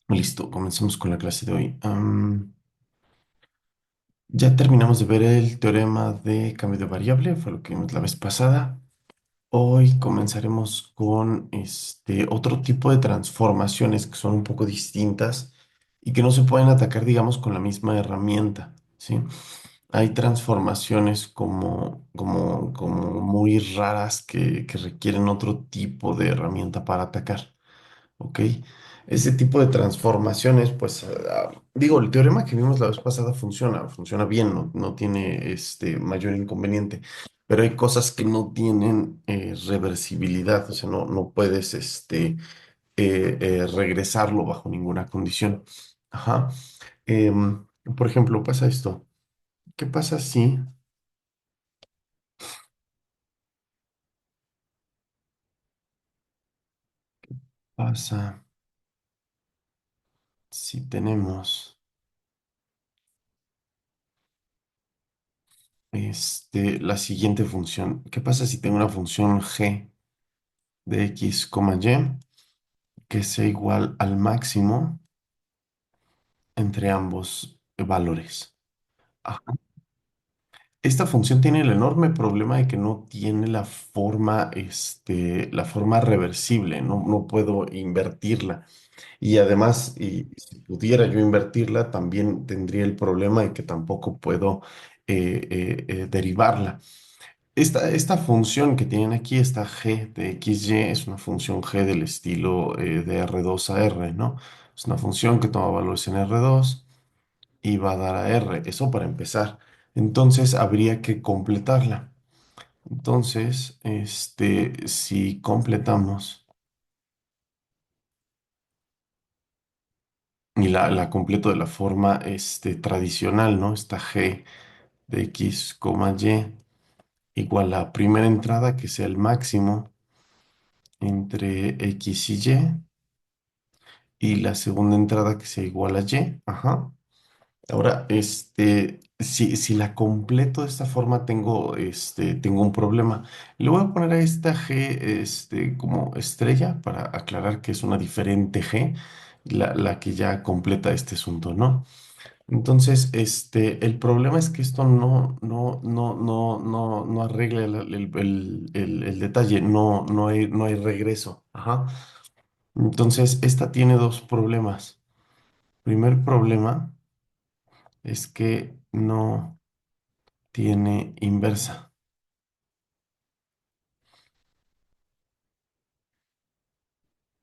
Listo, comencemos con la clase de hoy. Ya terminamos de ver el teorema de cambio de variable, fue lo que vimos la vez pasada. Hoy comenzaremos con otro tipo de transformaciones que son un poco distintas y que no se pueden atacar, digamos, con la misma herramienta, ¿sí? Hay transformaciones como muy raras que requieren otro tipo de herramienta para atacar. ¿Ok? Ese tipo de transformaciones, pues, digo, el teorema que vimos la vez pasada funciona bien, no tiene mayor inconveniente, pero hay cosas que no tienen reversibilidad, o sea, no puedes regresarlo bajo ninguna condición. Ajá. Por ejemplo, pasa esto. ¿Qué pasa si pasa si tenemos la siguiente función? ¿Qué pasa si tengo una función g de x, y que sea igual al máximo entre ambos valores? Ajá. Esta función tiene el enorme problema de que no tiene la forma reversible, no puedo invertirla. Y además, y si pudiera yo invertirla, también tendría el problema de que tampoco puedo derivarla. Esta función que tienen aquí, esta g de xy, es una función g del estilo de R2 a R, ¿no? Es una función que toma valores en R2 y va a dar a R, eso para empezar. Entonces habría que completarla. Entonces, si completamos y la completo de la forma tradicional, ¿no? Esta g de x, y igual a la primera entrada que sea el máximo entre x y la segunda entrada que sea igual a y. Ajá. Ahora, si la completo de esta forma, tengo un problema. Le voy a poner a esta G, como estrella para aclarar que es una diferente G, la que ya completa este asunto, ¿no? Entonces, el problema es que esto no arregla el detalle, no hay regreso. Ajá. Entonces, esta tiene dos problemas. Primer problema es que no tiene inversa.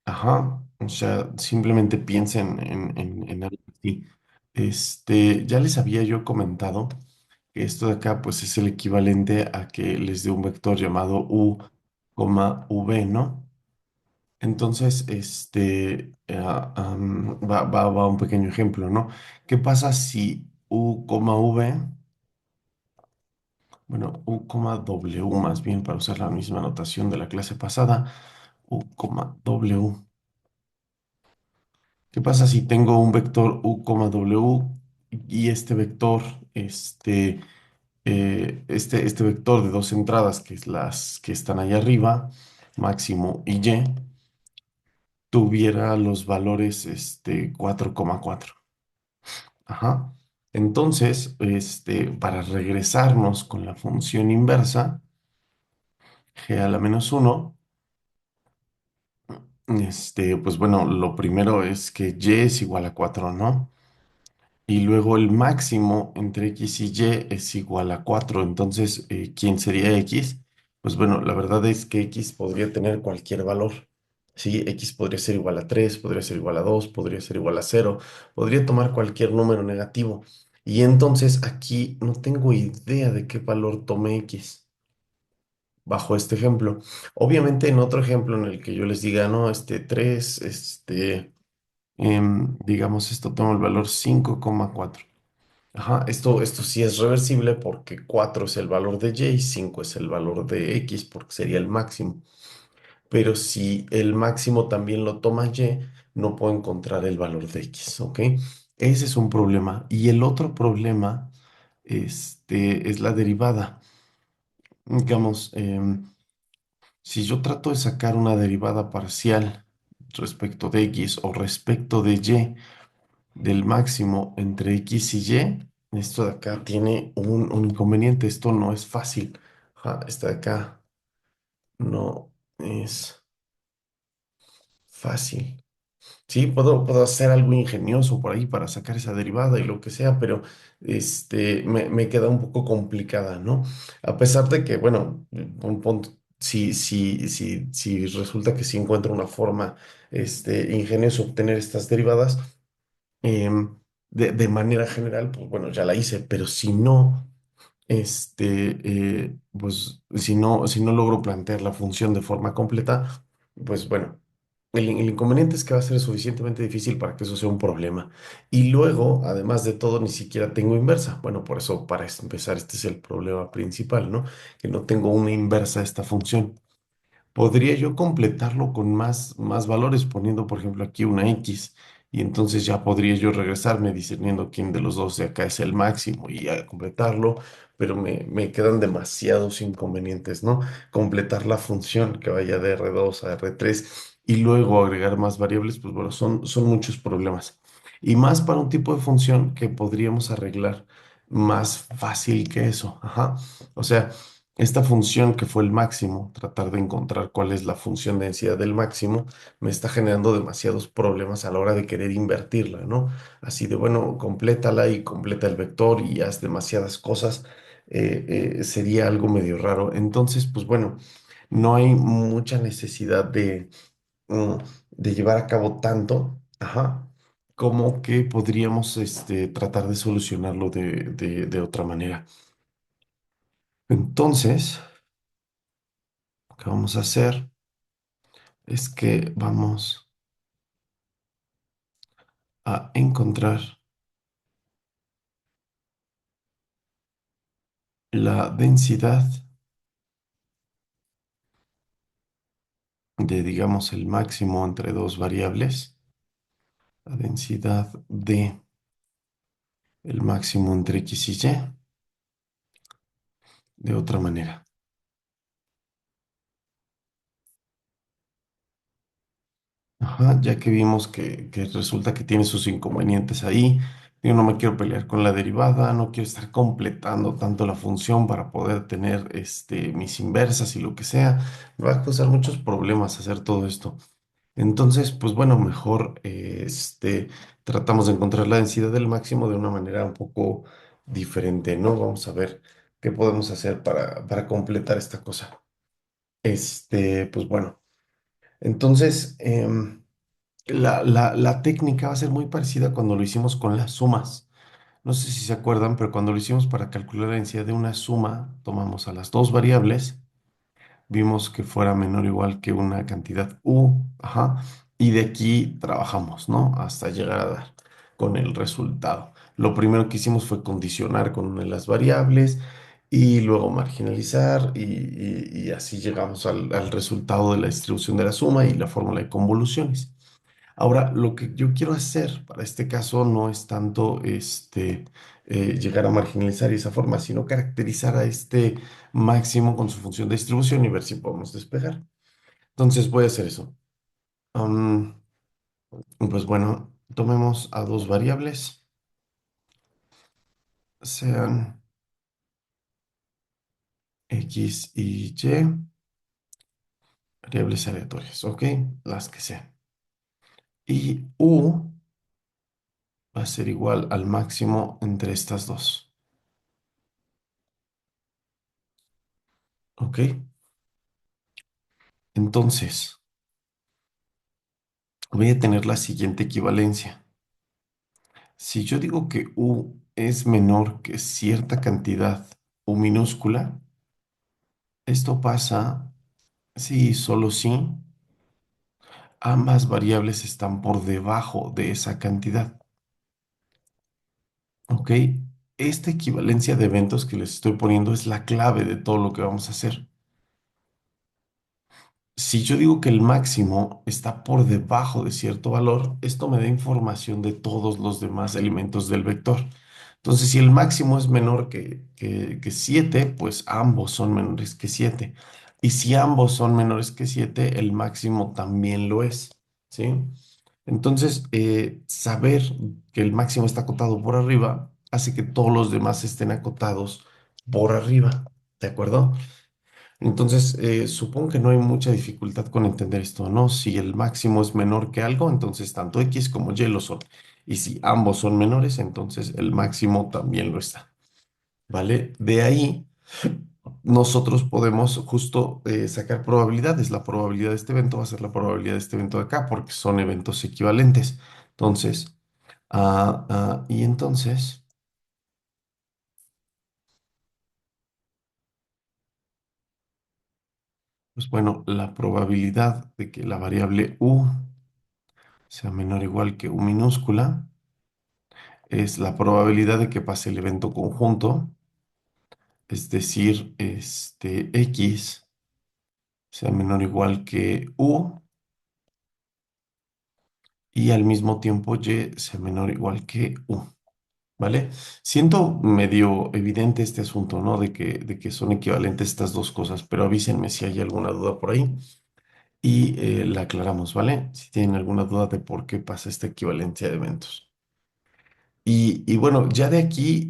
Ajá. O sea, simplemente piensen en algo así. Ya les había yo comentado que esto de acá, pues es el equivalente a que les dé un vector llamado u, v, ¿no? Entonces, va un pequeño ejemplo, ¿no? ¿Qué pasa si u, v, bueno, u, w más bien, para usar la misma notación de la clase pasada, u, w. ¿Qué pasa si tengo un vector u, w y este vector, este vector de dos entradas, que es las que están ahí arriba, máximo y y, tuviera los valores 4,4? Ajá. Entonces, para regresarnos con la función inversa, g a la menos uno, pues bueno, lo primero es que y es igual a 4, ¿no? Y luego el máximo entre x y y es igual a 4. Entonces, ¿quién sería x? Pues bueno, la verdad es que x podría tener cualquier valor. Sí, x podría ser igual a 3, podría ser igual a 2, podría ser igual a 0, podría tomar cualquier número negativo. Y entonces aquí no tengo idea de qué valor tome x bajo este ejemplo. Obviamente en otro ejemplo en el que yo les diga, no, 3, digamos, esto toma el valor 5,4. Ajá, esto sí es reversible porque 4 es el valor de y, 5 es el valor de x porque sería el máximo. Pero si el máximo también lo toma y, no puedo encontrar el valor de x, ¿ok? Ese es un problema. Y el otro problema, es la derivada. Digamos, si yo trato de sacar una derivada parcial respecto de X o respecto de Y del máximo entre X y Y, esto de acá tiene un inconveniente. Esto no es fácil. Ajá, esta de acá no es fácil. Sí, puedo hacer algo ingenioso por ahí para sacar esa derivada y lo que sea, pero me queda un poco complicada, ¿no? A pesar de que, bueno, si resulta que sí encuentro una forma ingeniosa de obtener estas derivadas, de manera general, pues bueno, ya la hice, pero si no pues si no logro plantear la función de forma completa, pues bueno, el inconveniente es que va a ser suficientemente difícil para que eso sea un problema. Y luego, además de todo, ni siquiera tengo inversa. Bueno, por eso, para empezar, este es el problema principal, ¿no? Que no tengo una inversa a esta función. Podría yo completarlo con más valores, poniendo, por ejemplo, aquí una X, y entonces ya podría yo regresarme discerniendo quién de los dos de acá es el máximo y ya completarlo, pero me quedan demasiados inconvenientes, ¿no? Completar la función que vaya de R2 a R3 y luego agregar más variables, pues bueno, son muchos problemas. Y más para un tipo de función que podríamos arreglar más fácil que eso. Ajá. O sea, esta función que fue el máximo, tratar de encontrar cuál es la función de densidad del máximo, me está generando demasiados problemas a la hora de querer invertirla, ¿no? Así de, bueno, complétala y completa el vector y haz demasiadas cosas, sería algo medio raro. Entonces, pues bueno, no hay mucha necesidad mm, de llevar a cabo tanto, ajá, como que podríamos tratar de solucionarlo de otra manera. Entonces, lo que vamos a hacer es que vamos a encontrar la densidad de, digamos, el máximo entre dos variables, la densidad de el máximo entre X y Y, de otra manera. Ajá, ya que vimos que resulta que tiene sus inconvenientes ahí, yo no me quiero pelear con la derivada, no quiero estar completando tanto la función para poder tener mis inversas y lo que sea. Me va a causar muchos problemas hacer todo esto. Entonces, pues bueno, mejor tratamos de encontrar la densidad del máximo de una manera un poco diferente, ¿no? Vamos a ver qué podemos hacer para completar esta cosa. Pues bueno, entonces la técnica va a ser muy parecida cuando lo hicimos con las sumas. No sé si se acuerdan, pero cuando lo hicimos para calcular la densidad de una suma, tomamos a las dos variables, vimos que fuera menor o igual que una cantidad U, ajá, y de aquí trabajamos, ¿no? Hasta llegar a dar con el resultado. Lo primero que hicimos fue condicionar con una de las variables y luego marginalizar y así llegamos al resultado de la distribución de la suma y la fórmula de convoluciones. Ahora, lo que yo quiero hacer para este caso no es tanto llegar a marginalizar de esa forma, sino caracterizar a este máximo con su función de distribución y ver si podemos despegar. Entonces voy a hacer eso. Am, pues bueno, tomemos a dos variables, sean X y Y, variables aleatorias, ¿ok? Las que sean. Y U va a ser igual al máximo entre estas dos, ¿ok? Entonces, voy a tener la siguiente equivalencia. Si yo digo que U es menor que cierta cantidad U minúscula, esto pasa si y solo si ambas variables están por debajo de esa cantidad. ¿Ok? Esta equivalencia de eventos que les estoy poniendo es la clave de todo lo que vamos a hacer. Si yo digo que el máximo está por debajo de cierto valor, esto me da información de todos los demás elementos del vector. Entonces, si el máximo es menor que 7, pues ambos son menores que 7. Y si ambos son menores que 7, el máximo también lo es. ¿sí? Entonces, saber que el máximo está acotado por arriba hace que todos los demás estén acotados por arriba, ¿de acuerdo? Entonces, supongo que no hay mucha dificultad con entender esto, ¿no? Si el máximo es menor que algo, entonces tanto X como Y lo son. Y si ambos son menores, entonces el máximo también lo está, ¿vale? De ahí, nosotros podemos justo sacar probabilidades. La probabilidad de este evento va a ser la probabilidad de este evento de acá, porque son eventos equivalentes. Entonces, y entonces, pues bueno, la probabilidad de que la variable U sea menor o igual que U minúscula es la probabilidad de que pase el evento conjunto, es decir, X sea menor o igual que U y al mismo tiempo Y sea menor o igual que U. ¿Vale? Siento medio evidente este asunto, ¿no? De que son equivalentes estas dos cosas, pero avísenme si hay alguna duda por ahí y la aclaramos, ¿vale? Si tienen alguna duda de por qué pasa esta equivalencia de eventos. Y bueno, ya de aquí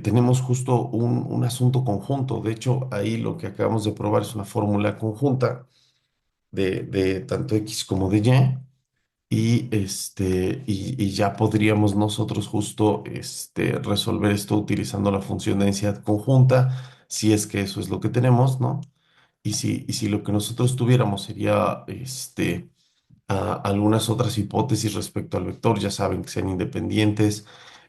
tenemos justo un asunto conjunto. De hecho, ahí lo que acabamos de probar es una fórmula conjunta de tanto X como de Y. Y ya podríamos nosotros justo resolver esto utilizando la función de densidad conjunta, si es que eso es lo que tenemos, ¿no? Y si lo que nosotros tuviéramos sería algunas otras hipótesis respecto al vector, ya saben que sean independientes,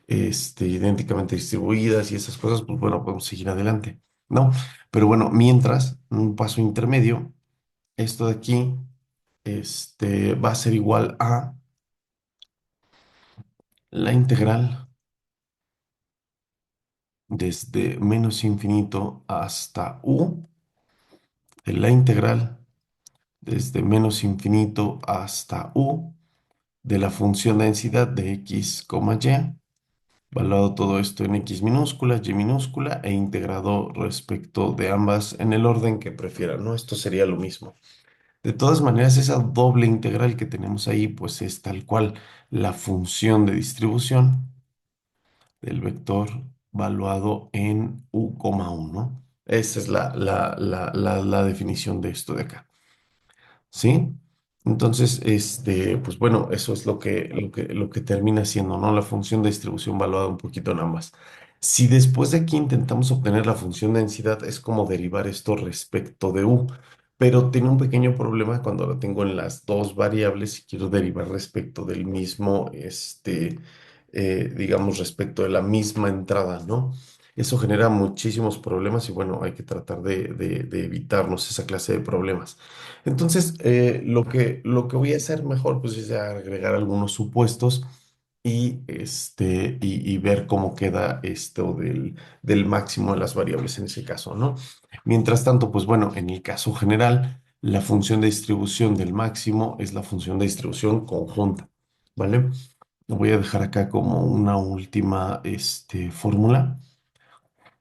idénticamente distribuidas y esas cosas, pues bueno, podemos seguir adelante, ¿no? Pero bueno, mientras, un paso intermedio, esto de aquí va a ser igual a la integral desde menos infinito hasta u, de la integral desde menos infinito hasta u, de la función densidad de x, y, evaluado todo esto en x minúscula, y minúscula e integrado respecto de ambas en el orden que prefieran, ¿no? Esto sería lo mismo. De todas maneras, esa doble integral que tenemos ahí, pues es tal cual la función de distribución del vector valuado en u,1. Esa es la definición de esto de acá. ¿Sí? Entonces, pues bueno, eso es lo que termina siendo, ¿no? La función de distribución valuada un poquito en ambas. Si después de aquí intentamos obtener la función de densidad, es como derivar esto respecto de u, pero tiene un pequeño problema cuando lo tengo en las dos variables y quiero derivar respecto del mismo, digamos, respecto de la misma entrada, ¿no? Eso genera muchísimos problemas y bueno, hay que tratar de evitarnos esa clase de problemas. Entonces, lo que voy a hacer mejor, pues, es agregar algunos supuestos y ver cómo queda esto del máximo de las variables en ese caso, ¿no? Mientras tanto, pues bueno, en el caso general, la función de distribución del máximo es la función de distribución conjunta, ¿vale? Lo voy a dejar acá como una última, fórmula.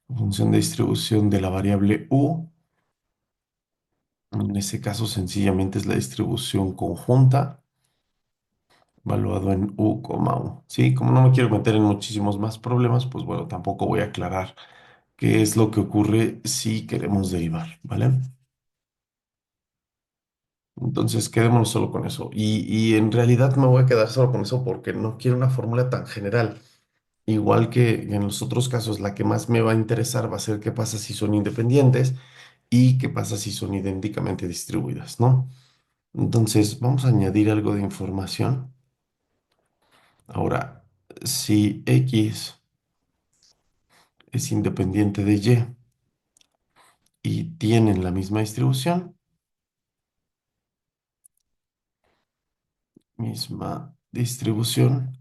Función de distribución de la variable u. En ese caso, sencillamente es la distribución conjunta, valuado en u,u. ¿Sí? Como no me quiero meter en muchísimos más problemas, pues bueno, tampoco voy a aclarar qué es lo que ocurre si queremos derivar, ¿vale? Entonces, quedémonos solo con eso. Y en realidad me voy a quedar solo con eso porque no quiero una fórmula tan general. Igual que en los otros casos, la que más me va a interesar va a ser qué pasa si son independientes y qué pasa si son idénticamente distribuidas, ¿no? Entonces, vamos a añadir algo de información. Ahora, si X es independiente de Y tienen la misma distribución, misma distribución,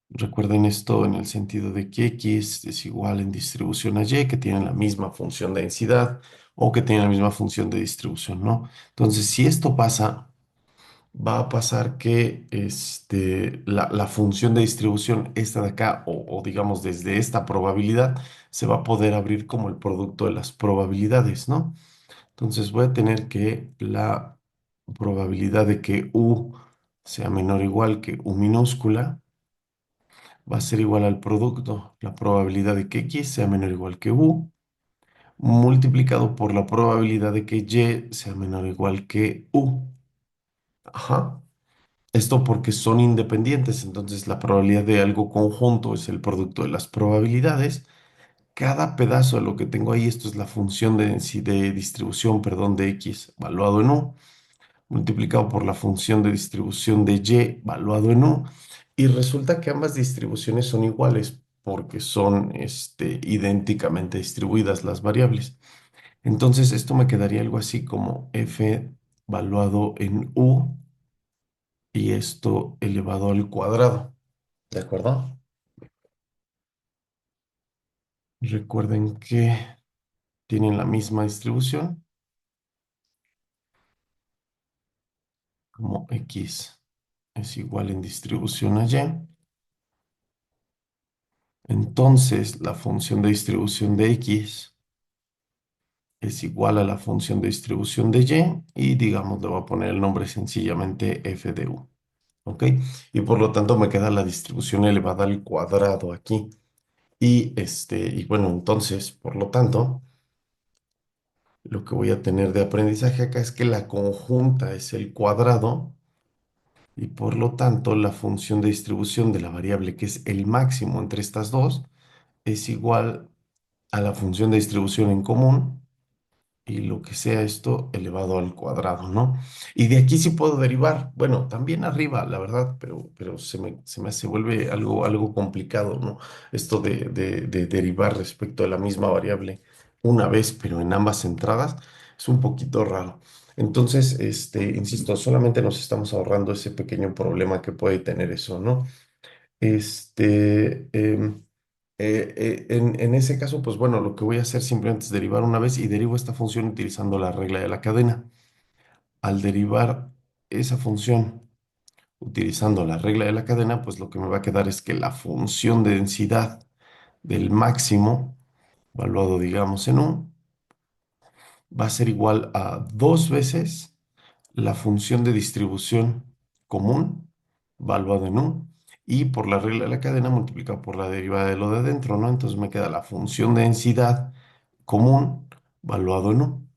recuerden esto en el sentido de que X es igual en distribución a Y, que tienen la misma función de densidad o que tienen la misma función de distribución, ¿no? Entonces, si esto pasa, va a pasar que la función de distribución, esta de acá, o digamos desde esta probabilidad, se va a poder abrir como el producto de las probabilidades, ¿no? Entonces voy a tener que la probabilidad de que U sea menor o igual que U minúscula va a ser igual al producto, la probabilidad de que X sea menor o igual que U, multiplicado por la probabilidad de que Y sea menor o igual que U. Ajá. Esto porque son independientes, entonces la probabilidad de algo conjunto es el producto de las probabilidades. Cada pedazo de lo que tengo ahí, esto es la función de distribución, perdón, de X valuado en U, multiplicado por la función de distribución de Y valuado en U, y resulta que ambas distribuciones son iguales porque son idénticamente distribuidas las variables. Entonces esto me quedaría algo así como F valuado en U y esto elevado al cuadrado. ¿De acuerdo? Recuerden que tienen la misma distribución como X es igual en distribución a Y. Entonces la función de distribución de X es igual a la función de distribución de Y y digamos le voy a poner el nombre sencillamente f de u. ¿Ok? Y por lo tanto me queda la distribución elevada al cuadrado aquí. Y bueno, entonces, por lo tanto, lo que voy a tener de aprendizaje acá es que la conjunta es el cuadrado y por lo tanto la función de distribución de la variable que es el máximo entre estas dos es igual a la función de distribución en común y lo que sea esto elevado al cuadrado, ¿no? Y de aquí sí puedo derivar, bueno, también arriba, la verdad, pero se vuelve algo complicado, ¿no? Esto de derivar respecto a la misma variable una vez, pero en ambas entradas, es un poquito raro. Entonces, insisto, solamente nos estamos ahorrando ese pequeño problema que puede tener eso, ¿no? Este, em, en ese caso, pues bueno, lo que voy a hacer simplemente es derivar una vez y derivo esta función utilizando la regla de la cadena. Al derivar esa función utilizando la regla de la cadena, pues lo que me va a quedar es que la función de densidad del máximo, evaluado digamos en U, va a ser igual a dos veces la función de distribución común, valuado en U, y por la regla de la cadena multiplicado por la derivada de lo de adentro, ¿no? Entonces me queda la función de densidad común, valuado en U.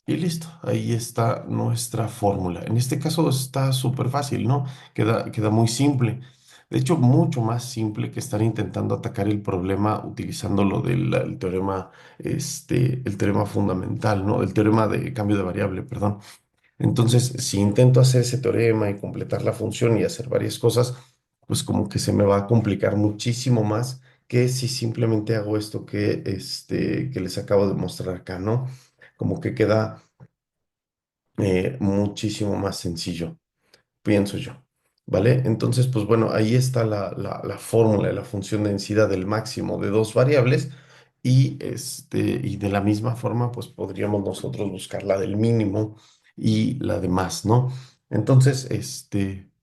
Y listo, ahí está nuestra fórmula. En este caso está súper fácil, ¿no? Queda muy simple. De hecho, mucho más simple que estar intentando atacar el problema utilizando lo del el teorema, el teorema fundamental, ¿no? El teorema de cambio de variable, perdón. Entonces, si intento hacer ese teorema y completar la función y hacer varias cosas, pues como que se me va a complicar muchísimo más que si simplemente hago esto que les acabo de mostrar acá, ¿no? Como que queda muchísimo más sencillo, pienso yo. ¿Vale? Entonces, pues bueno, ahí está la fórmula de la función de densidad del máximo de dos variables y de la misma forma, pues podríamos nosotros buscar la del mínimo y la de más, ¿no? Entonces,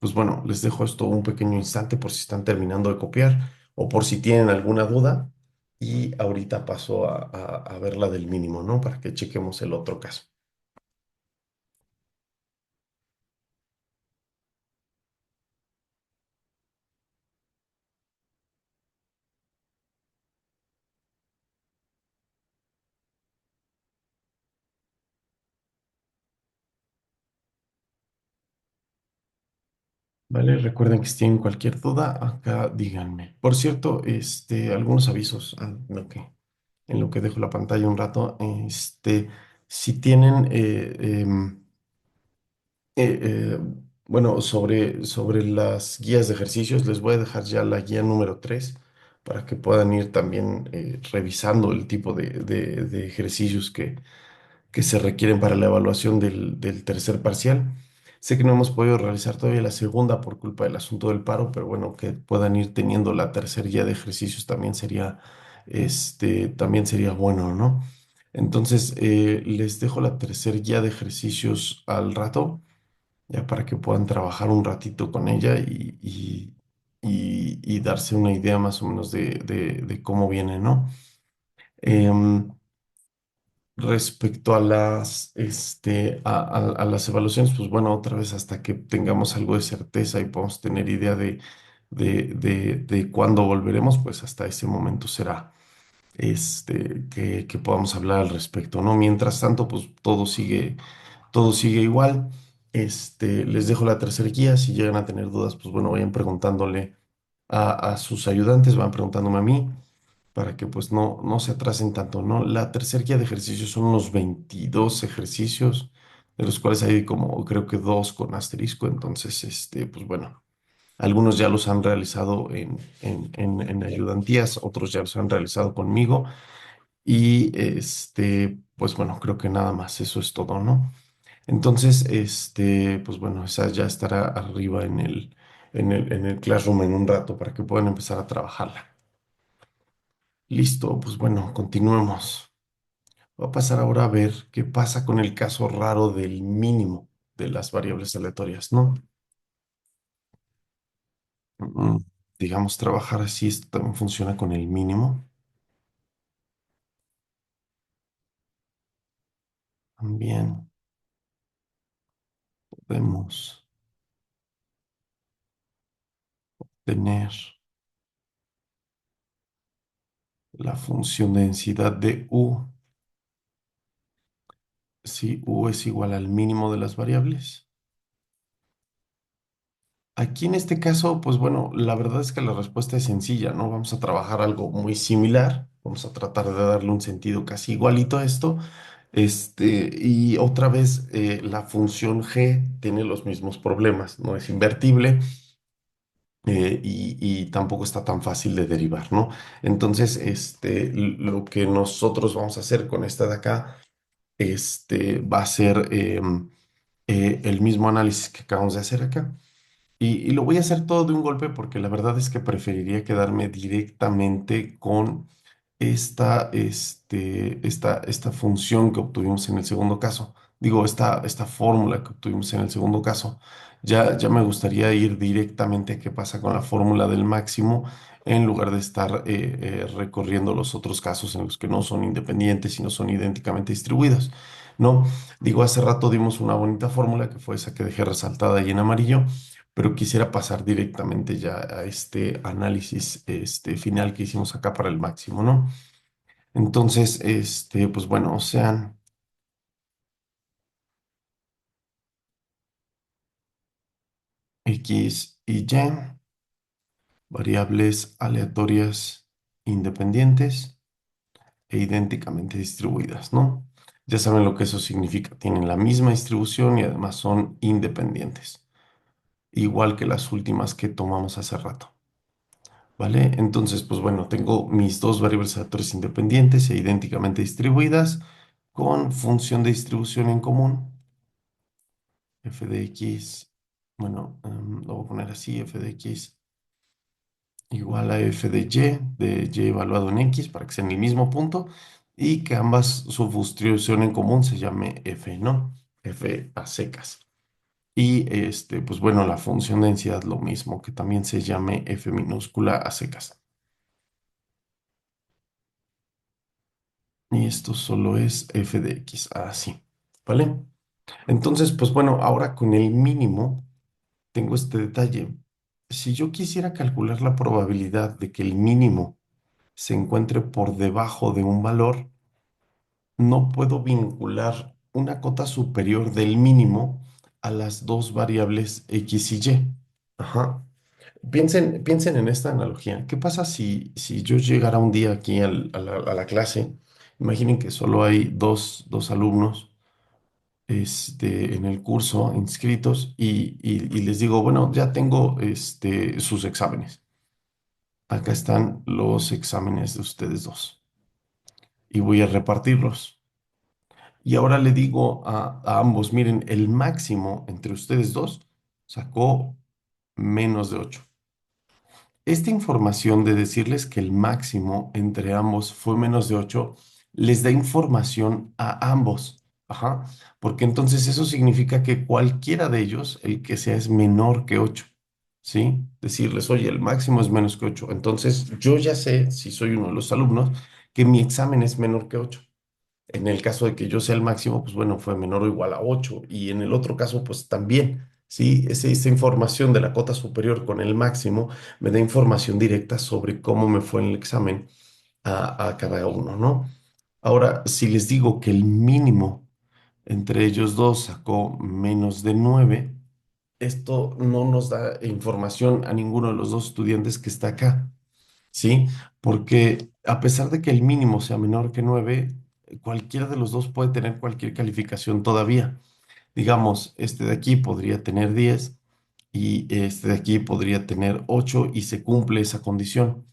pues bueno, les dejo esto un pequeño instante por si están terminando de copiar o por si tienen alguna duda y ahorita paso a ver la del mínimo, ¿no? Para que chequemos el otro caso. Vale, recuerden que si tienen cualquier duda, acá díganme. Por cierto, algunos avisos en lo que dejo la pantalla un rato. Si tienen, eh, eh, bueno, sobre las guías de ejercicios, les voy a dejar ya la guía número 3 para que puedan ir también revisando el tipo de ejercicios que se requieren para la evaluación del tercer parcial. Sé que no hemos podido realizar todavía la segunda por culpa del asunto del paro, pero bueno, que puedan ir teniendo la tercera guía de ejercicios también sería bueno, ¿no? Entonces, les dejo la tercera guía de ejercicios al rato, ya para que puedan trabajar un ratito con ella y darse una idea más o menos de cómo viene, ¿no? Em, Respecto a a las evaluaciones, pues bueno, otra vez hasta que tengamos algo de certeza y podamos tener idea de cuándo volveremos, pues hasta ese momento será que podamos hablar al respecto, ¿no? Mientras tanto, pues todo sigue igual. Les dejo la tercera guía. Si llegan a tener dudas, pues bueno, vayan preguntándole a sus ayudantes, van preguntándome a mí para que pues no se atrasen tanto, ¿no? La tercera guía de ejercicios son unos 22 ejercicios, de los cuales hay como creo que dos con asterisco, entonces, pues bueno, algunos ya los han realizado en ayudantías, otros ya los han realizado conmigo y pues bueno, creo que nada más, eso es todo, ¿no? Entonces, pues bueno, esa ya estará arriba en el Classroom en un rato para que puedan empezar a trabajarla. Listo, pues bueno, continuemos. Voy a pasar ahora a ver qué pasa con el caso raro del mínimo de las variables aleatorias, ¿no? Mm, digamos, trabajar así, esto también funciona con el mínimo. También podemos tener la función de densidad de U si U es igual al mínimo de las variables. Aquí en este caso, pues bueno, la verdad es que la respuesta es sencilla, ¿no? Vamos a trabajar algo muy similar, vamos a tratar de darle un sentido casi igualito a esto. Y otra vez, la función g tiene los mismos problemas, no es invertible y tampoco está tan fácil de derivar, ¿no? Entonces, lo que nosotros vamos a hacer con esta de acá, va a ser el mismo análisis que acabamos de hacer acá. Y lo voy a hacer todo de un golpe porque la verdad es que preferiría quedarme directamente con esta función que obtuvimos en el segundo caso. Digo, esta fórmula que obtuvimos en el segundo caso. Ya me gustaría ir directamente a qué pasa con la fórmula del máximo en lugar de estar recorriendo los otros casos en los que no son independientes y no son idénticamente distribuidos. No, digo, hace rato dimos una bonita fórmula que fue esa que dejé resaltada ahí en amarillo, pero quisiera pasar directamente ya a este análisis final que hicimos acá para el máximo, ¿no? Entonces, pues bueno, sean X y Y, variables aleatorias independientes e idénticamente distribuidas, ¿no? Ya saben lo que eso significa. Tienen la misma distribución y además son independientes, igual que las últimas que tomamos hace rato. ¿Vale? Entonces, pues bueno, tengo mis dos variables aleatorias independientes e idénticamente distribuidas con función de distribución en común, f de x, bueno, lo voy a poner así, f de x igual a f de y evaluado en x para que sea en el mismo punto y que ambas su distribución en común se llame f, ¿no? F a secas. Y pues bueno, la función de densidad lo mismo, que también se llame f minúscula a secas. Y esto solo es f de x, así, ¿vale? Entonces, pues bueno, ahora con el mínimo tengo este detalle. Si yo quisiera calcular la probabilidad de que el mínimo se encuentre por debajo de un valor, no puedo vincular una cota superior del mínimo a las dos variables x y y. Ajá. Piensen en esta analogía. ¿Qué pasa si yo llegara un día aquí a la clase? Imaginen que solo hay dos alumnos en el curso inscritos y les digo, bueno, ya tengo sus exámenes. Acá están los exámenes de ustedes dos y voy a repartirlos. Y ahora le digo a ambos, miren, el máximo entre ustedes dos sacó menos de 8. Esta información de decirles que el máximo entre ambos fue menos de 8 les da información a ambos. Ajá. Porque entonces eso significa que cualquiera de ellos, el que sea, es menor que 8. ¿Sí? Decirles, oye, el máximo es menos que 8. Entonces yo ya sé, si soy uno de los alumnos, que mi examen es menor que 8. En el caso de que yo sea el máximo, pues bueno, fue menor o igual a 8. Y en el otro caso, pues también, ¿sí? Esa información de la cota superior con el máximo me da información directa sobre cómo me fue en el examen a cada uno, ¿no? Ahora, si les digo que el mínimo entre ellos dos sacó menos de 9, esto no nos da información a ninguno de los dos estudiantes que está acá, ¿sí? Porque a pesar de que el mínimo sea menor que 9, cualquiera de los dos puede tener cualquier calificación todavía. Digamos, este de aquí podría tener 10 y este de aquí podría tener 8 y se cumple esa condición.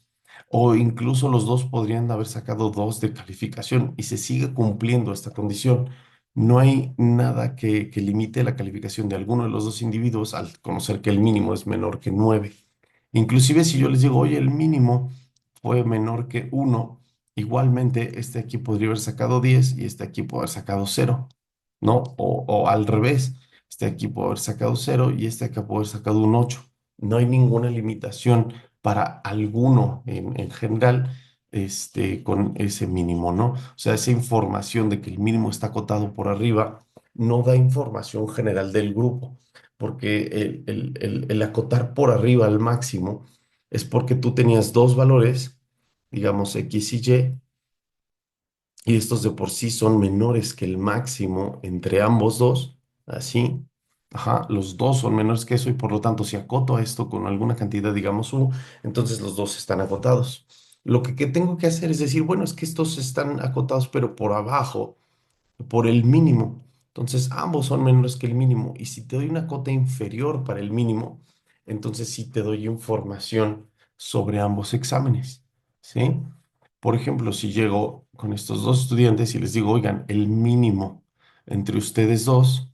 O incluso los dos podrían haber sacado 2 de calificación y se sigue cumpliendo esta condición. No hay nada que limite la calificación de alguno de los dos individuos al conocer que el mínimo es menor que 9. Inclusive si yo les digo, oye, el mínimo fue menor que 1, igualmente este aquí podría haber sacado 10 y este aquí puede haber sacado 0, ¿no? O al revés, este aquí puede haber sacado 0 y este acá puede haber sacado un 8. No hay ninguna limitación para alguno en general con ese mínimo, ¿no? O sea, esa información de que el mínimo está acotado por arriba no da información general del grupo, porque el acotar por arriba al máximo es porque tú tenías dos valores, digamos X y Y, y estos de por sí son menores que el máximo entre ambos dos, así. Ajá, los dos son menores que eso y por lo tanto si acoto a esto con alguna cantidad, digamos U, entonces los dos están acotados. Lo que tengo que hacer es decir, bueno, es que estos están acotados pero por abajo por el mínimo. Entonces, ambos son menores que el mínimo. Y si te doy una cota inferior para el mínimo, entonces sí te doy información sobre ambos exámenes. ¿Sí? Por ejemplo, si llego con estos dos estudiantes y les digo, oigan, el mínimo entre ustedes dos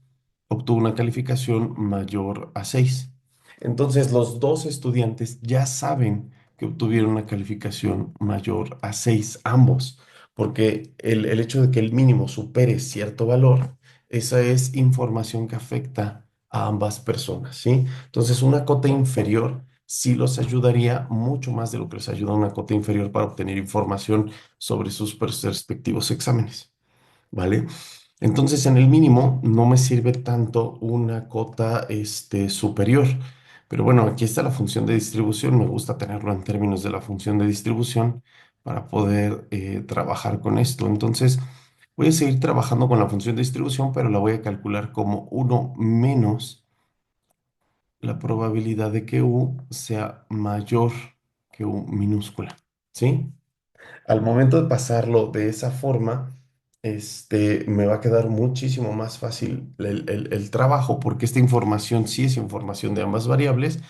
obtuvo una calificación mayor a 6. Entonces, los dos estudiantes ya saben que obtuvieron una calificación mayor a 6 ambos porque el hecho de que el mínimo supere cierto valor, esa es información que afecta a ambas personas, ¿sí? Entonces, una cota inferior sí los ayudaría mucho más de lo que les ayuda una cota inferior para obtener información sobre sus respectivos exámenes. ¿Vale? Entonces, en el mínimo no me sirve tanto una cota superior. Pero bueno, aquí está la función de distribución. Me gusta tenerlo en términos de la función de distribución para poder trabajar con esto. Entonces, voy a seguir trabajando con la función de distribución, pero la voy a calcular como uno menos la probabilidad de que U sea mayor que U minúscula. ¿Sí? Al momento de pasarlo de esa forma, me va a quedar muchísimo más fácil el trabajo, porque esta información sí es información de ambas variables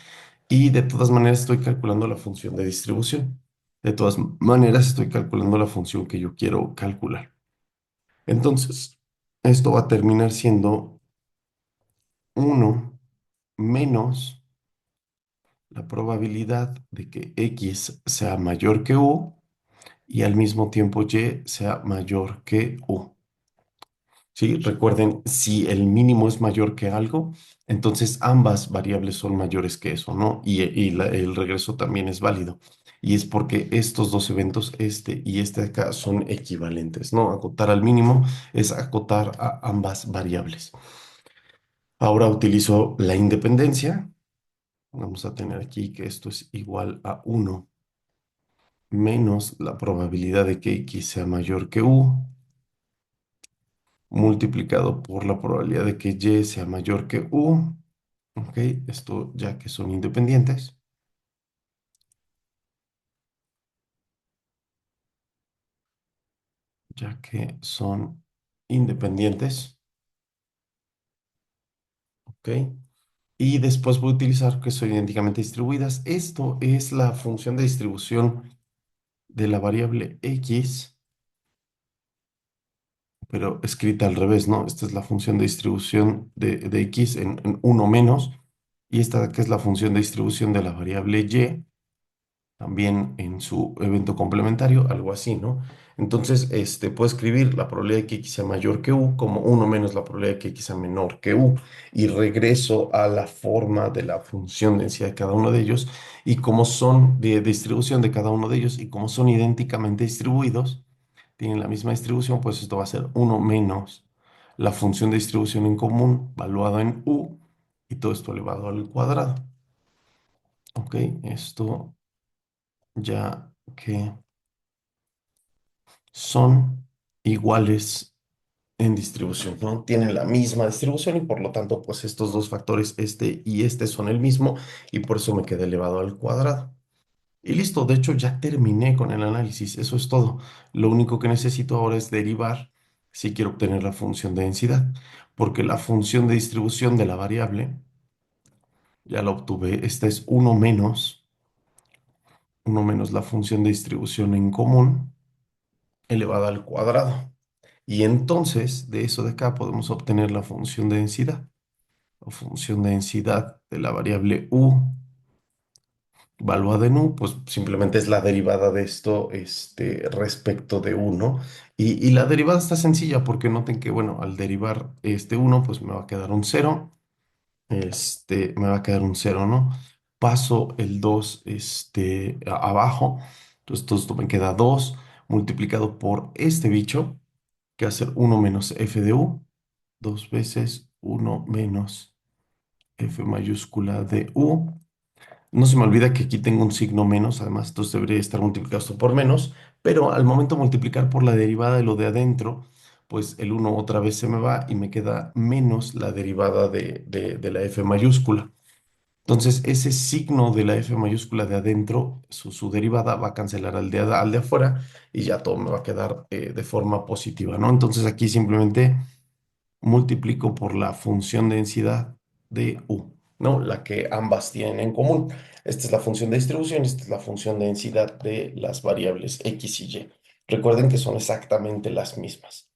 y de todas maneras estoy calculando la función de distribución. De todas maneras estoy calculando la función que yo quiero calcular. Entonces, esto va a terminar siendo uno menos la probabilidad de que X sea mayor que U y al mismo tiempo Y sea mayor que U. ¿Sí? Recuerden, si el mínimo es mayor que algo, entonces ambas variables son mayores que eso, ¿no? Y el regreso también es válido. Y es porque estos dos eventos, este y este de acá, son equivalentes, ¿no? Acotar al mínimo es acotar a ambas variables. Ahora utilizo la independencia. Vamos a tener aquí que esto es igual a uno menos la probabilidad de que X sea mayor que U multiplicado por la probabilidad de que Y sea mayor que U. Ok, esto ya que son independientes, ya que son independientes, ok. Y después voy a utilizar que son idénticamente distribuidas. Esto es la función de distribución de la variable X, pero escrita al revés, ¿no? Esta es la función de distribución de X en 1 menos, y esta de acá es la función de distribución de la variable Y también en su evento complementario, algo así, ¿no? Entonces, puedo escribir la probabilidad de que X sea mayor que U como uno menos la probabilidad de que X sea menor que U y regreso a la forma de la función de densidad de cada uno de ellos y como son de distribución de cada uno de ellos y como son idénticamente distribuidos, tienen la misma distribución, pues esto va a ser uno menos la función de distribución en común, valuada en u, y todo esto elevado al cuadrado. Ok, esto ya que son iguales en distribución, ¿no? Tienen la misma distribución y por lo tanto, pues estos dos factores, este y este, son el mismo y por eso me queda elevado al cuadrado. Y listo, de hecho ya terminé con el análisis, eso es todo. Lo único que necesito ahora es derivar si quiero obtener la función de densidad, porque la función de distribución de la variable ya la obtuve. Esta es uno menos la función de distribución en común elevada al cuadrado. Y entonces de eso de acá podemos obtener la función de densidad o función de densidad de la variable u valuada en u, pues simplemente es la derivada de esto respecto de uno. Y la derivada está sencilla porque noten que, bueno, al derivar este uno, pues me va a quedar un cero. Me va a quedar un cero, ¿no? Paso el 2 abajo. Entonces, todo esto me queda 2 multiplicado por este bicho, que va a ser uno menos f de u, dos veces uno menos f mayúscula de u. No se me olvida que aquí tengo un signo menos, además, entonces debería estar multiplicado esto por menos, pero al momento de multiplicar por la derivada de lo de adentro, pues el uno otra vez se me va y me queda menos la derivada de la f mayúscula. Entonces, ese signo de la f mayúscula de adentro, su derivada va a cancelar al de afuera y ya todo me va a quedar de forma positiva, ¿no? Entonces, aquí simplemente multiplico por la función de densidad de U, ¿no? La que ambas tienen en común. Esta es la función de distribución, esta es la función de densidad de las variables X y Y. Recuerden que son exactamente las mismas.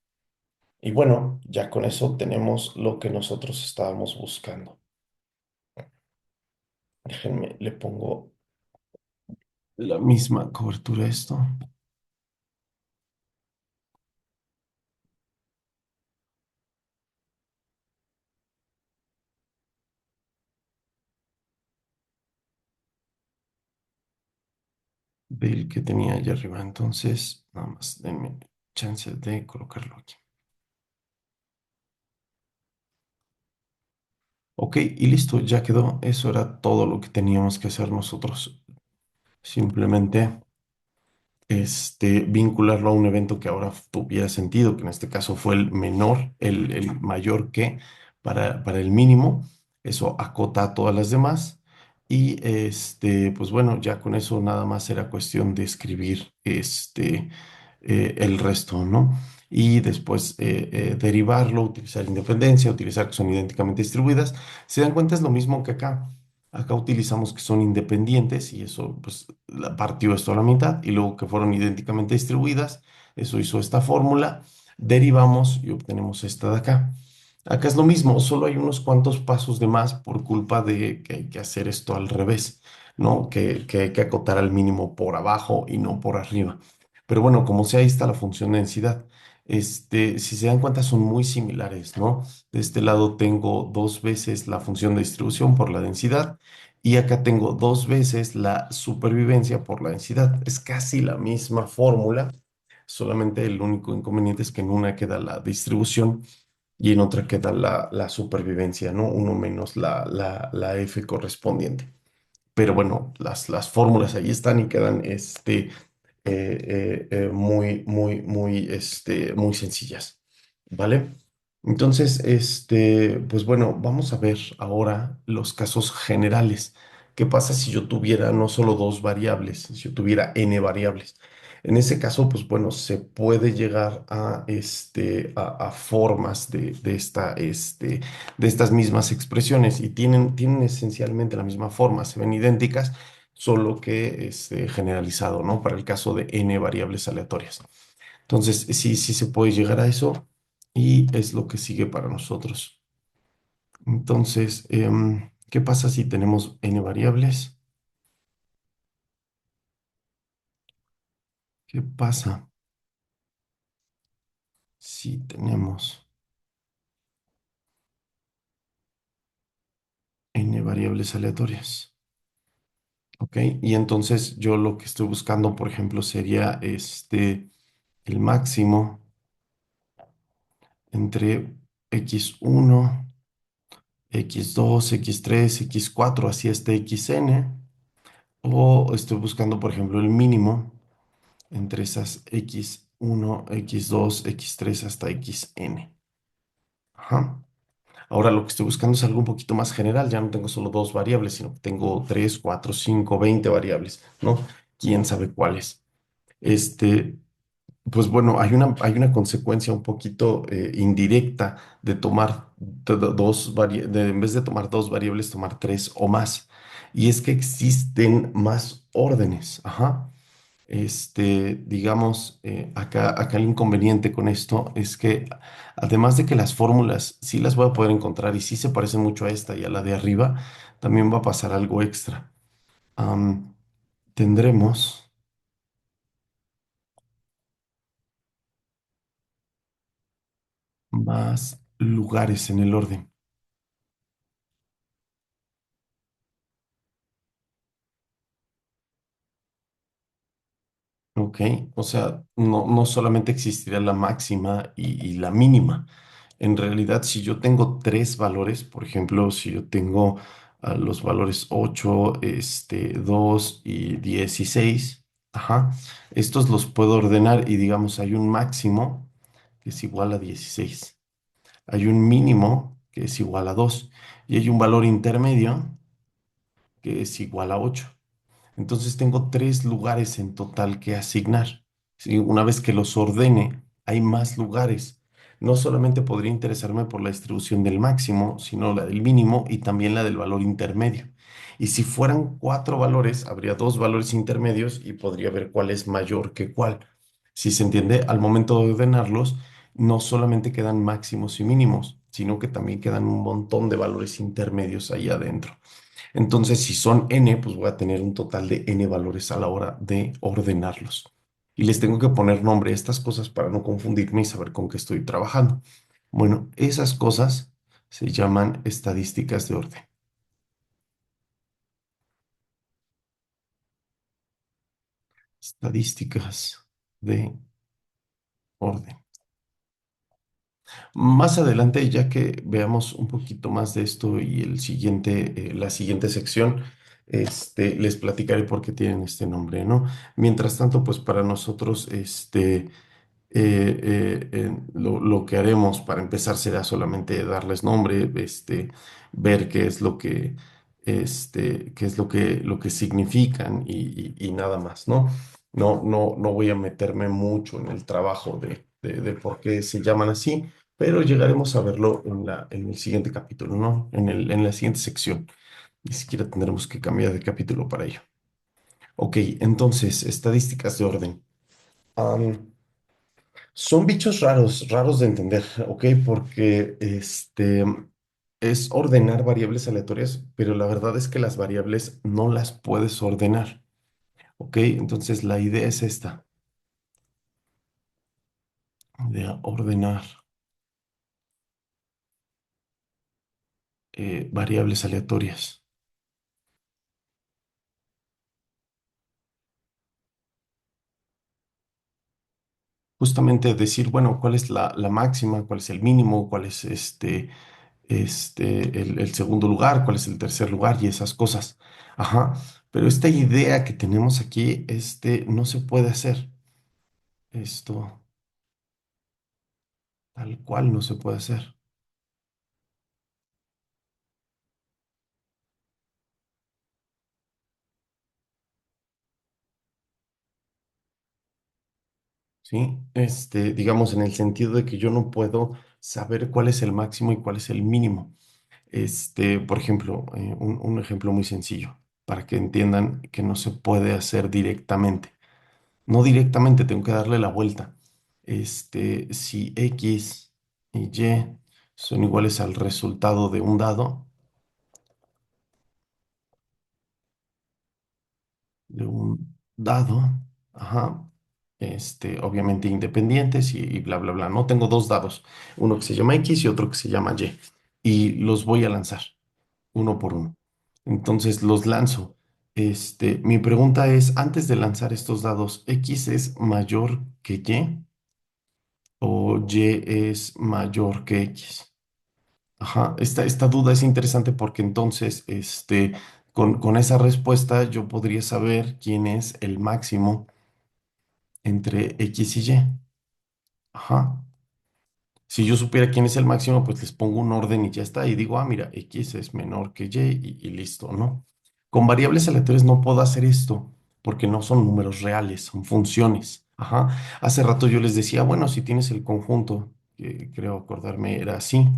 Y bueno, ya con eso tenemos lo que nosotros estábamos buscando. Déjenme, le pongo la misma cobertura a esto. Del que tenía allá arriba. Entonces, nada más denme chance de colocarlo aquí. Ok, y listo, ya quedó. Eso era todo lo que teníamos que hacer nosotros. Simplemente vincularlo a un evento que ahora tuviera sentido, que en este caso fue el menor, el mayor que para el mínimo. Eso acota a todas las demás. Y pues bueno, ya con eso nada más era cuestión de escribir el resto, ¿no? Y después derivarlo, utilizar independencia, utilizar que son idénticamente distribuidas. Se dan cuenta, es lo mismo que acá. Acá utilizamos que son independientes y eso pues partió esto a la mitad y luego que fueron idénticamente distribuidas, eso hizo esta fórmula, derivamos y obtenemos esta de acá. Acá es lo mismo, solo hay unos cuantos pasos de más por culpa de que hay que hacer esto al revés, ¿no? Que hay que acotar al mínimo por abajo y no por arriba. Pero bueno, como sea, ahí está la función de densidad. Si se dan cuenta, son muy similares, ¿no? De este lado tengo dos veces la función de distribución por la densidad y acá tengo dos veces la supervivencia por la densidad. Es casi la misma fórmula, solamente el único inconveniente es que en una queda la distribución y en otra queda la supervivencia, ¿no? Uno menos la F correspondiente. Pero bueno, las fórmulas ahí están y quedan muy sencillas, ¿vale? Entonces, pues bueno, vamos a ver ahora los casos generales. ¿Qué pasa si yo tuviera no solo dos variables, si yo tuviera n variables? En ese caso, pues bueno, se puede llegar a formas de estas mismas expresiones y tienen esencialmente la misma forma, se ven idénticas, solo que es generalizado, ¿no? Para el caso de n variables aleatorias. Entonces, sí, sí se puede llegar a eso y es lo que sigue para nosotros. Entonces, ¿qué pasa si tenemos n variables? ¿Qué pasa si tenemos n variables aleatorias? ¿Ok? Y entonces yo lo que estoy buscando, por ejemplo, sería el máximo entre x1, x2, x3, x4, así hasta xn, o estoy buscando, por ejemplo, el mínimo entre esas x1, x2, x3 hasta xn. Ajá. Ahora lo que estoy buscando es algo un poquito más general, ya no tengo solo dos variables, sino que tengo 3, 4, 5, 20 variables, ¿no? ¿Quién sabe cuáles? Este, pues bueno, hay una consecuencia un poquito indirecta de tomar en vez de tomar dos variables, tomar tres o más. Y es que existen más órdenes. Ajá. Digamos, acá el inconveniente con esto es que además de que las fórmulas sí las voy a poder encontrar y sí se parecen mucho a esta y a la de arriba, también va a pasar algo extra. Am, Tendremos más lugares en el orden. Ok, o sea, no solamente existiría la máxima y la mínima. En realidad, si yo tengo tres valores, por ejemplo, si yo tengo los valores 8, 2 y 16, ajá, estos los puedo ordenar y digamos, hay un máximo que es igual a 16, hay un mínimo que es igual a 2 y hay un valor intermedio que es igual a 8. Entonces tengo tres lugares en total que asignar. ¿Sí? Una vez que los ordene, hay más lugares. No solamente podría interesarme por la distribución del máximo, sino la del mínimo y también la del valor intermedio. Y si fueran cuatro valores, habría dos valores intermedios y podría ver cuál es mayor que cuál. Si se entiende, al momento de ordenarlos, no solamente quedan máximos y mínimos, sino que también quedan un montón de valores intermedios ahí adentro. Entonces, si son n, pues voy a tener un total de n valores a la hora de ordenarlos. Y les tengo que poner nombre a estas cosas para no confundirme y saber con qué estoy trabajando. Bueno, esas cosas se llaman estadísticas de orden. Estadísticas de orden. Más adelante, ya que veamos un poquito más de esto y la siguiente sección, les platicaré por qué tienen este nombre, ¿no? Mientras tanto, pues para nosotros, lo que haremos para empezar será solamente darles nombre, ver qué es lo que significan y nada más, ¿no? No voy a meterme mucho en el trabajo de por qué se llaman así, pero llegaremos a verlo en el siguiente capítulo, ¿no? En la siguiente sección. Ni siquiera tendremos que cambiar de capítulo para ello. Ok, entonces, estadísticas de orden. Son bichos raros, raros de entender, ¿ok? Porque es ordenar variables aleatorias, pero la verdad es que las variables no las puedes ordenar, ¿ok? Entonces la idea es esta, de ordenar variables aleatorias. Justamente decir, bueno, cuál es la máxima, cuál es el mínimo, cuál es el segundo lugar, cuál es el tercer lugar y esas cosas. Ajá. Pero esta idea que tenemos aquí, no se puede hacer. Esto tal cual no se puede hacer. ¿Sí? Digamos, en el sentido de que yo no puedo saber cuál es el máximo y cuál es el mínimo. Por ejemplo, un ejemplo muy sencillo, para que entiendan que no se puede hacer directamente. No directamente, tengo que darle la vuelta. Si X y Y son iguales al resultado de un dado, ajá, obviamente independientes y bla, bla, bla. No tengo dos dados, uno que se llama X y otro que se llama Y, y los voy a lanzar uno por uno. Entonces los lanzo. Mi pregunta es, antes de lanzar estos dados, ¿X es mayor que Y? luego Y es mayor que X. Ajá, esta duda es interesante porque entonces, con esa respuesta yo podría saber quién es el máximo entre X y Y. Ajá. Si yo supiera quién es el máximo, pues les pongo un orden y ya está. Y digo, ah, mira, X es menor que Y y listo, ¿no? Con variables aleatorias no puedo hacer esto porque no son números reales, son funciones. Ajá. Hace rato yo les decía, bueno, si tienes el conjunto, que creo acordarme era así,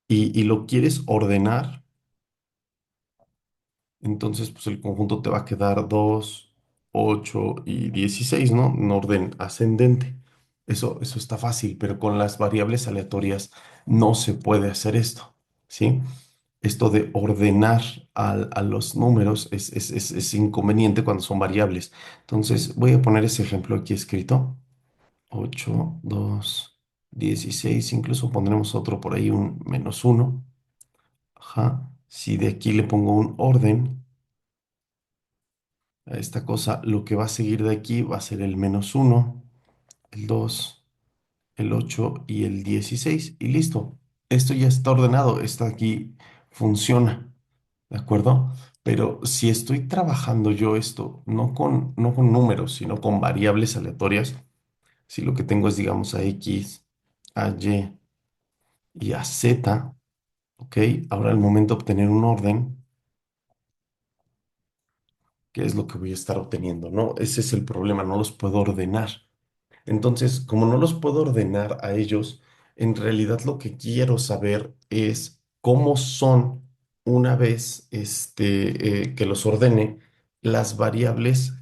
y lo quieres ordenar, entonces pues el conjunto te va a quedar 2, 8 y 16, ¿no? En orden ascendente. Eso está fácil, pero con las variables aleatorias no se puede hacer esto, ¿sí? Esto de ordenar a los números es inconveniente cuando son variables. Entonces voy a poner ese ejemplo aquí escrito. 8, 2, 16. Incluso pondremos otro por ahí, un -1. Ajá. Si de aquí le pongo un orden a esta cosa, lo que va a seguir de aquí va a ser el -1, el 2, el 8 y el 16. Y listo. Esto ya está ordenado. Esto aquí funciona. ¿De acuerdo? Pero si estoy trabajando yo esto no con números, sino con variables aleatorias, si lo que tengo es, digamos, a X, a Y y a Z, ¿ok? Ahora al momento de obtener un orden, ¿qué es lo que voy a estar obteniendo? ¿No? Ese es el problema, no los puedo ordenar. Entonces, como no los puedo ordenar a ellos, en realidad lo que quiero saber es cómo son, una vez que los ordene, las variables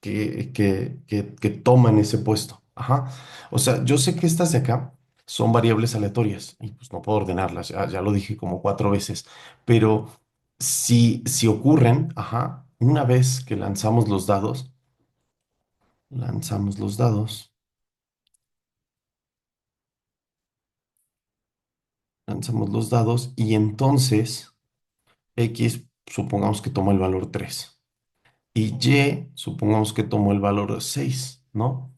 que toman ese puesto. Ajá. O sea, yo sé que estas de acá son variables aleatorias y pues no puedo ordenarlas, ya lo dije como 4 veces, pero si ocurren, ajá, una vez que lanzamos los dados. Lanzamos los dados y entonces X supongamos que tomó el valor 3 y Y supongamos que tomó el valor 6, ¿no?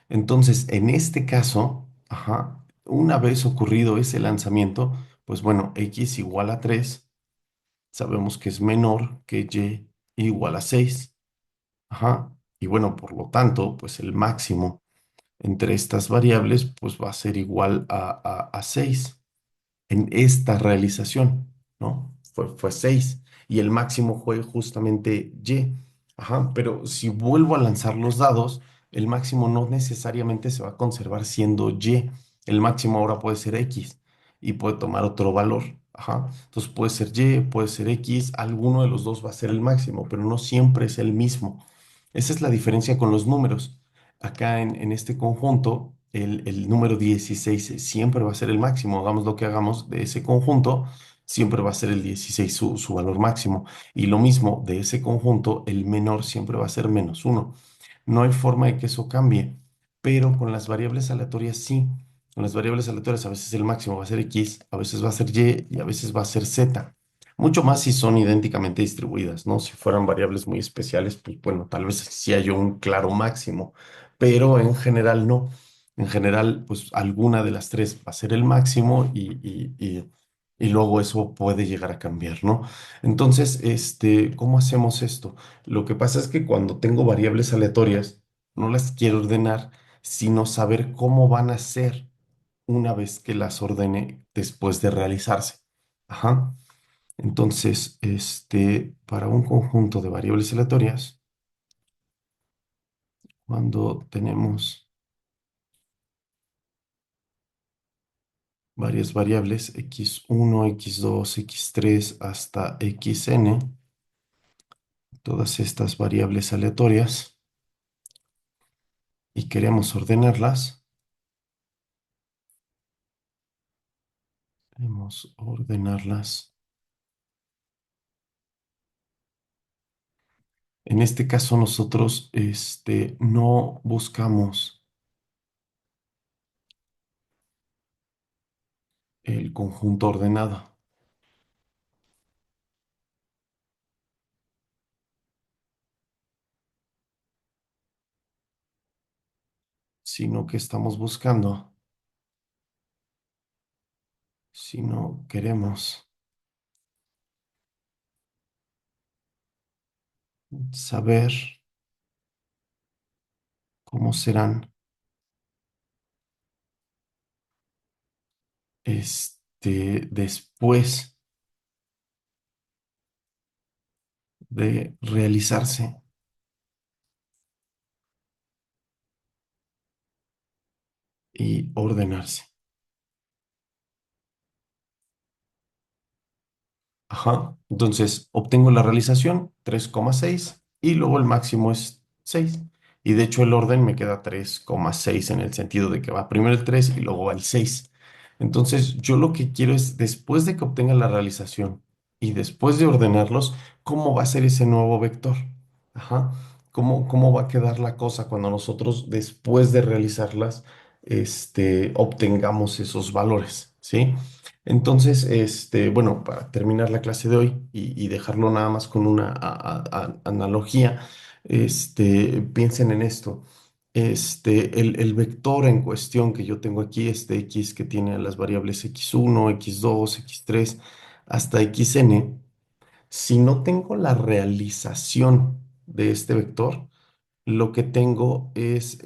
Entonces, en este caso, ajá, una vez ocurrido ese lanzamiento, pues bueno, X igual a 3, sabemos que es menor que Y igual a 6, ajá, y bueno, por lo tanto, pues el máximo entre estas variables, pues va a ser igual a 6 en esta realización, ¿no? Fue 6 y el máximo fue justamente Y. Ajá, pero si vuelvo a lanzar los dados, el máximo no necesariamente se va a conservar siendo Y. El máximo ahora puede ser X y puede tomar otro valor. Ajá, entonces puede ser Y, puede ser X, alguno de los dos va a ser el máximo, pero no siempre es el mismo. Esa es la diferencia con los números. Acá en este conjunto, el número 16 siempre va a ser el máximo. Hagamos lo que hagamos de ese conjunto, siempre va a ser el 16 su valor máximo. Y lo mismo de ese conjunto, el menor siempre va a ser -1. No hay forma de que eso cambie, pero con las variables aleatorias sí. Con las variables aleatorias a veces el máximo va a ser X, a veces va a ser Y y a veces va a ser Z. Mucho más si son idénticamente distribuidas, ¿no? Si fueran variables muy especiales, pues bueno, tal vez sí hay un claro máximo, pero en general no. En general, pues alguna de las tres va a ser el máximo y luego eso puede llegar a cambiar, ¿no? Entonces, ¿cómo hacemos esto? Lo que pasa es que cuando tengo variables aleatorias, no las quiero ordenar, sino saber cómo van a ser una vez que las ordene después de realizarse. Ajá. Entonces, para un conjunto de variables aleatorias, cuando tenemos varias variables, x1, x2, x3 hasta xn, todas estas variables aleatorias, y queremos ordenarlas. En este caso, nosotros, no buscamos el conjunto ordenado, sino que estamos buscando. si no queremos saber cómo serán después de realizarse y ordenarse. Ajá. Entonces, obtengo la realización 3,6 y luego el máximo es 6. Y de hecho el orden me queda 3,6 en el sentido de que va primero el 3 y luego va el 6. Entonces, yo lo que quiero es, después de que obtenga la realización y después de ordenarlos, ¿cómo va a ser ese nuevo vector? Ajá. ¿Cómo va a quedar la cosa cuando nosotros, después de realizarlas, obtengamos esos valores? ¿Sí? Entonces, bueno, para terminar la clase de hoy y dejarlo nada más con una analogía, piensen en esto. El vector en cuestión que yo tengo aquí, este x que tiene las variables x1, x2, x3, hasta xn, si no tengo la realización de este vector, lo que tengo es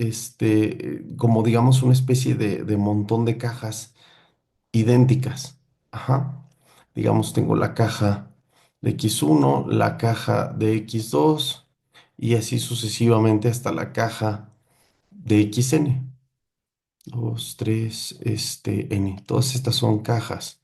como digamos una especie de montón de cajas idénticas. Ajá. Digamos, tengo la caja de X1, la caja de X2 y así sucesivamente hasta la caja de XN. 2, 3, N. Todas estas son cajas.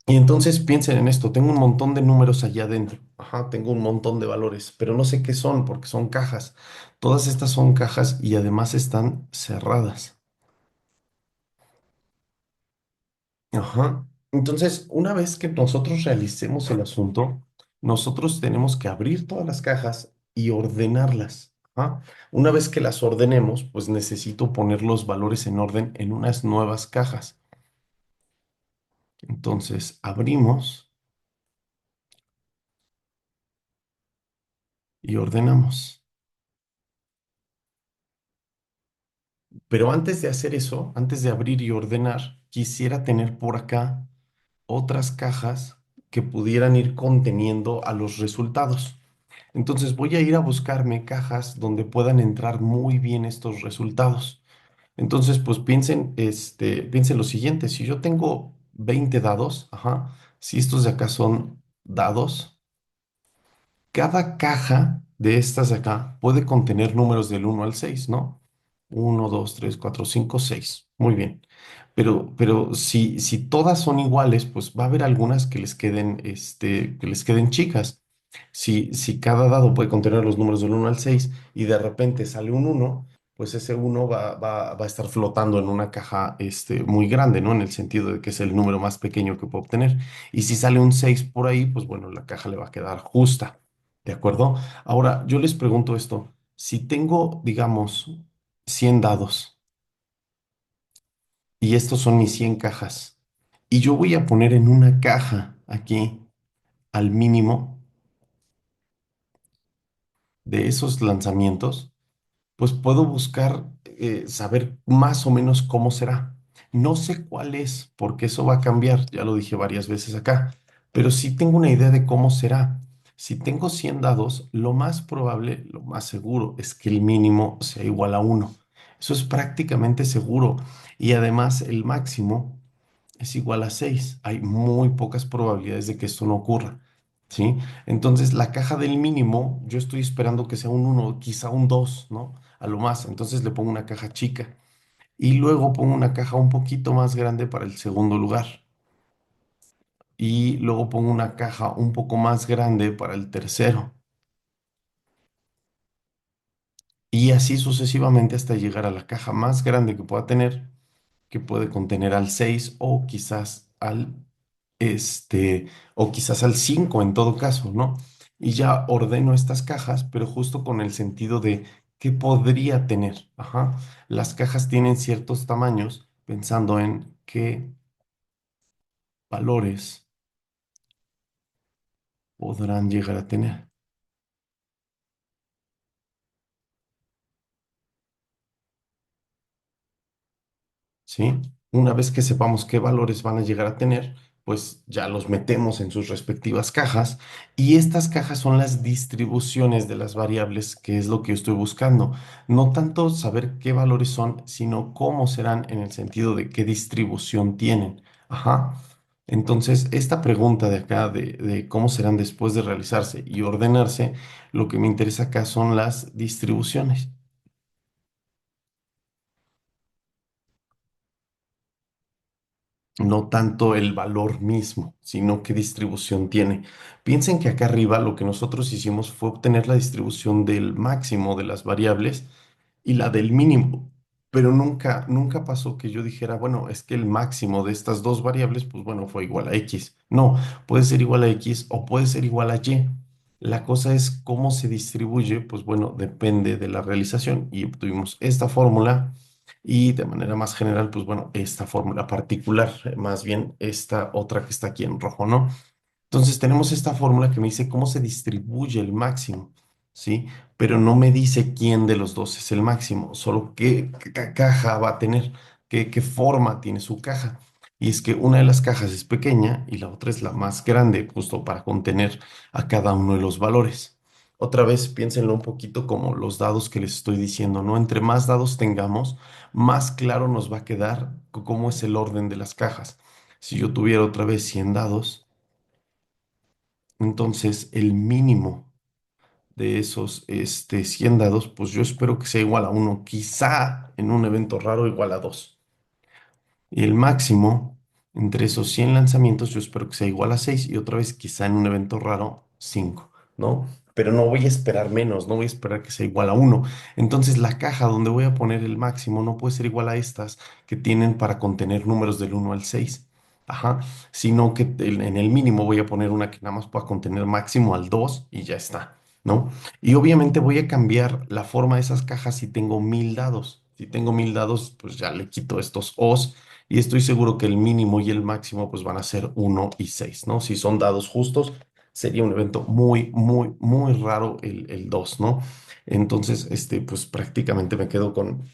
Y entonces piensen en esto, tengo un montón de números allá adentro. Ajá, tengo un montón de valores, pero no sé qué son porque son cajas. Todas estas son cajas y además están cerradas. Ajá. Entonces, una vez que nosotros realicemos el asunto, nosotros tenemos que abrir todas las cajas y ordenarlas. Ajá. Una vez que las ordenemos, pues necesito poner los valores en orden en unas nuevas cajas. Entonces, abrimos y ordenamos. Pero antes de hacer eso, antes de abrir y ordenar, quisiera tener por acá otras cajas que pudieran ir conteniendo a los resultados. Entonces voy a ir a buscarme cajas donde puedan entrar muy bien estos resultados. Entonces, pues piensen lo siguiente, si yo tengo 20 dados, ajá, si estos de acá son dados, cada caja de estas de acá puede contener números del 1 al 6, ¿no? 1, 2, 3, 4, 5, 6. Muy bien. Pero si todas son iguales, pues va a haber algunas que les queden chicas. Si cada dado puede contener los números del 1 al 6 y de repente sale un uno, pues ese uno va a estar flotando en una caja muy grande, ¿no? En el sentido de que es el número más pequeño que puedo obtener. Y si sale un 6 por ahí, pues bueno, la caja le va a quedar justa. ¿De acuerdo? Ahora, yo les pregunto esto. Si tengo, digamos, 100 dados y estos son mis 100 cajas, y yo voy a poner en una caja aquí al mínimo de esos lanzamientos, pues puedo buscar saber más o menos cómo será. No sé cuál es, porque eso va a cambiar, ya lo dije varias veces acá, pero sí tengo una idea de cómo será. Si tengo 100 dados, lo más probable, lo más seguro, es que el mínimo sea igual a uno. Eso es prácticamente seguro. Y además el máximo es igual a 6. Hay muy pocas probabilidades de que esto no ocurra. ¿Sí? Entonces, la caja del mínimo, yo estoy esperando que sea un uno, quizá un 2, ¿no? A lo más. Entonces le pongo una caja chica. Y luego pongo una caja un poquito más grande para el segundo lugar. Y luego pongo una caja un poco más grande para el tercero. Y así sucesivamente hasta llegar a la caja más grande que pueda tener, que puede contener al 6 o quizás al 5 en todo caso, ¿no? Y ya ordeno estas cajas, pero justo con el sentido de qué podría tener. Ajá. Las cajas tienen ciertos tamaños pensando en qué valores podrán llegar a tener, ¿sí? Una vez que sepamos qué valores van a llegar a tener, pues ya los metemos en sus respectivas cajas y estas cajas son las distribuciones de las variables, que es lo que yo estoy buscando. No tanto saber qué valores son, sino cómo serán en el sentido de qué distribución tienen. Ajá. Entonces, esta pregunta de acá de cómo serán después de realizarse y ordenarse, lo que me interesa acá son las distribuciones. No tanto el valor mismo, sino qué distribución tiene. Piensen que acá arriba lo que nosotros hicimos fue obtener la distribución del máximo de las variables y la del mínimo, pero nunca pasó que yo dijera, bueno, es que el máximo de estas dos variables, pues bueno, fue igual a X. No, puede ser igual a X o puede ser igual a Y. La cosa es cómo se distribuye, pues bueno, depende de la realización y obtuvimos esta fórmula. Y de manera más general, pues bueno, esta fórmula particular, más bien esta otra que está aquí en rojo, ¿no? Entonces tenemos esta fórmula que me dice cómo se distribuye el máximo, ¿sí? Pero no me dice quién de los dos es el máximo, solo qué caja va a tener, qué forma tiene su caja. Y es que una de las cajas es pequeña y la otra es la más grande, justo para contener a cada uno de los valores. Otra vez, piénsenlo un poquito como los dados que les estoy diciendo, ¿no? Entre más dados tengamos, más claro nos va a quedar cómo es el orden de las cajas. Si yo tuviera otra vez 100 dados, entonces, el mínimo de esos 100 dados, pues yo espero que sea igual a uno, quizá en un evento raro igual a 2. Y el máximo entre esos 100 lanzamientos, yo espero que sea igual a 6 y otra vez quizá en un evento raro 5, ¿no? Pero no voy a esperar menos, no voy a esperar que sea igual a uno. Entonces la caja donde voy a poner el máximo no puede ser igual a estas que tienen para contener números del 1 al 6. Ajá, sino que en el mínimo voy a poner una que nada más pueda contener máximo al 2 y ya está, ¿no? Y obviamente voy a cambiar la forma de esas cajas si tengo 1000 dados. Si tengo 1000 dados, pues ya le quito estos O's y estoy seguro que el mínimo y el máximo pues van a ser 1 y 6, ¿no? Si son dados justos, sería un evento muy raro el 2, ¿no? Entonces, pues prácticamente me quedo con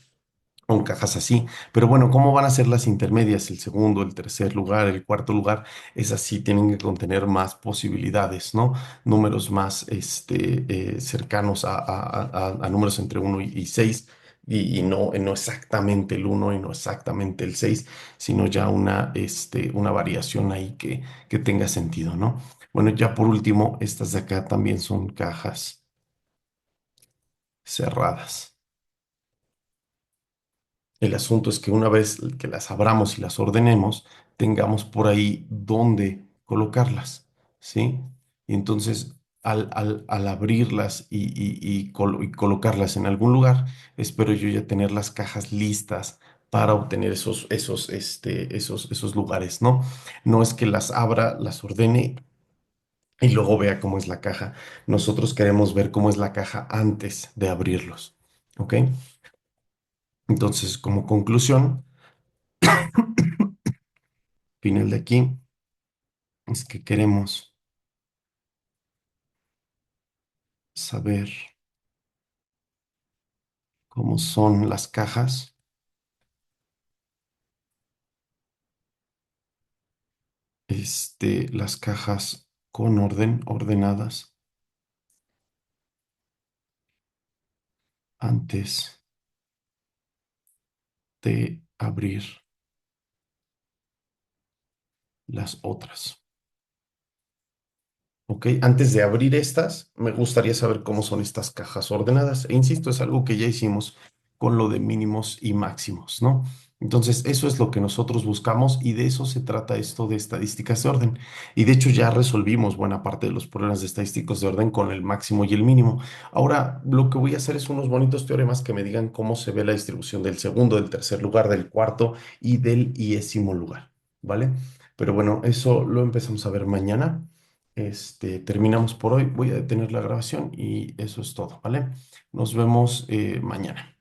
cajas así. Pero bueno, ¿cómo van a ser las intermedias? El segundo, el tercer lugar, el cuarto lugar, esas sí tienen que contener más posibilidades, ¿no? Números más cercanos a números entre 1 y 6 y no exactamente el 1 y no exactamente el 6 sino ya una variación ahí que tenga sentido, ¿no? Bueno, ya por último, estas de acá también son cajas cerradas. El asunto es que una vez que las abramos y las ordenemos, tengamos por ahí dónde colocarlas, ¿sí? Y entonces, al abrirlas y colocarlas en algún lugar, espero yo ya tener las cajas listas para obtener esos lugares, ¿no? No es que las abra, las ordene y luego vea cómo es la caja. Nosotros queremos ver cómo es la caja antes de abrirlos, ¿ok? Entonces, como conclusión, final de aquí es que queremos saber cómo son las cajas, las cajas con orden, ordenadas antes de abrir las otras. ¿Ok? Antes de abrir estas, me gustaría saber cómo son estas cajas ordenadas. E insisto, es algo que ya hicimos con lo de mínimos y máximos, ¿no? Entonces, eso es lo que nosotros buscamos y de eso se trata esto de estadísticas de orden. Y de hecho ya resolvimos buena parte de los problemas de estadísticos de orden con el máximo y el mínimo. Ahora, lo que voy a hacer es unos bonitos teoremas que me digan cómo se ve la distribución del segundo, del tercer lugar, del cuarto y del iésimo lugar, ¿vale? Pero bueno, eso lo empezamos a ver mañana. Terminamos por hoy. Voy a detener la grabación y eso es todo, ¿vale? Nos vemos mañana.